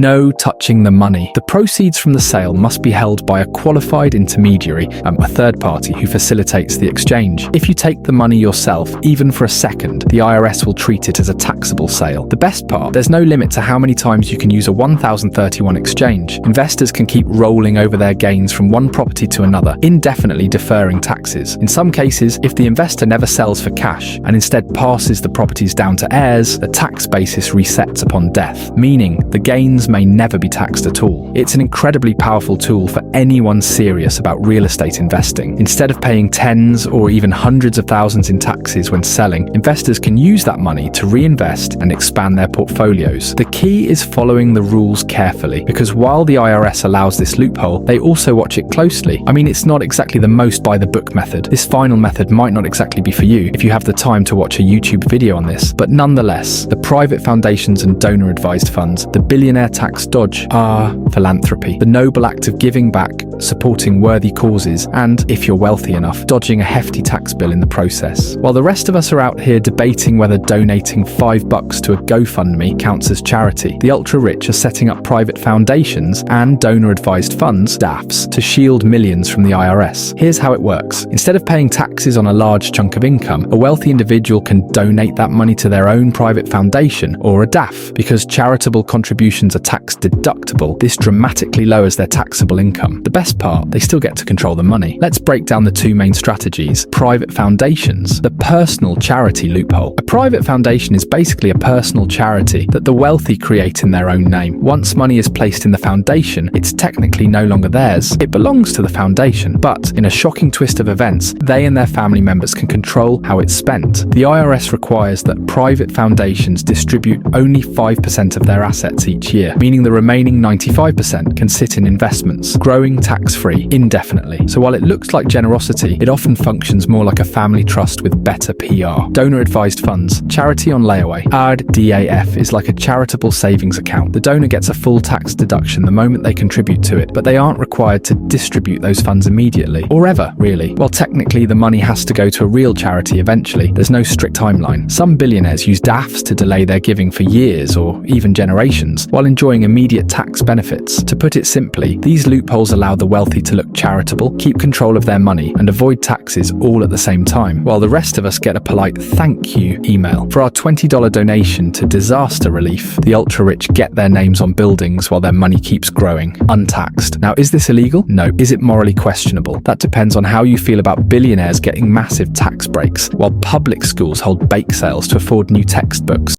No touching the money. The proceeds from the sale must be held by a qualified intermediary, a third party who facilitates the exchange. If you take the money yourself, even for a second, the IRS will treat it as a taxable sale. The best part, there's no limit to how many times you can use a 1031 exchange. Investors can keep rolling over their gains from one property to another, indefinitely deferring taxes. In some cases, if the investor never sells for cash and instead passes the properties down to heirs, the tax basis resets upon death, meaning the gains may never be taxed at all. It's an incredibly powerful tool for anyone serious about real estate investing. Instead of paying tens or even hundreds of thousands in taxes when selling, investors can use that money to reinvest and expand their portfolios. The key is following the rules carefully, because while the IRS allows this loophole, they also watch it closely. I mean, it's not exactly the most by the book method. This final method might not exactly be for you if you have the time to watch a YouTube video on this, but nonetheless, the private foundations and donor-advised funds, the billionaire tax dodge, are philanthropy, the noble act of giving back, supporting worthy causes, and, if you're wealthy enough, dodging a hefty tax bill in the process. While the rest of us are out here debating whether donating $5 to a GoFundMe counts as charity, the ultra-rich are setting up private foundations and donor-advised funds, DAFs, to shield millions from the IRS. Here's how it works. Instead of paying taxes on a large chunk of income, a wealthy individual can donate that money to their own private foundation, or a DAF. Because charitable contributions are tax deductible, this dramatically lowers their taxable income. The best part, they still get to control the money. Let's break down the two main strategies. Private foundations, the personal charity loophole. A private foundation is basically a personal charity that the wealthy create in their own name. Once money is placed in the foundation, it's technically no longer theirs. It belongs to the foundation, but in a shocking twist of events, they and their family members can control how it's spent. The IRS requires that private foundations distribute only 5% of their assets each year, meaning the remaining 95% can sit in investments, growing tax-free indefinitely. So while it looks like generosity, it often functions more like a family trust with better PR. Donor-advised funds, charity on layaway. ARD-DAF is like a charitable savings account. The donor gets a full tax deduction the moment they contribute to it, but they aren't required to distribute those funds immediately, or ever, really. While technically the money has to go to a real charity eventually, there's no strict timeline. Some billionaires use DAFs to delay their giving for years or even generations, while enjoying immediate tax benefits. To put it simply, these loopholes allow the wealthy to look charitable, keep control of their money, and avoid taxes all at the same time, while the rest of us get a polite thank you email. For our $20 donation to disaster relief, the ultra-rich get their names on buildings while their money keeps growing, untaxed. Now, is this illegal? No. Is it morally questionable? That depends on how you feel about billionaires getting massive tax breaks, while public schools hold bake sales to afford new textbooks.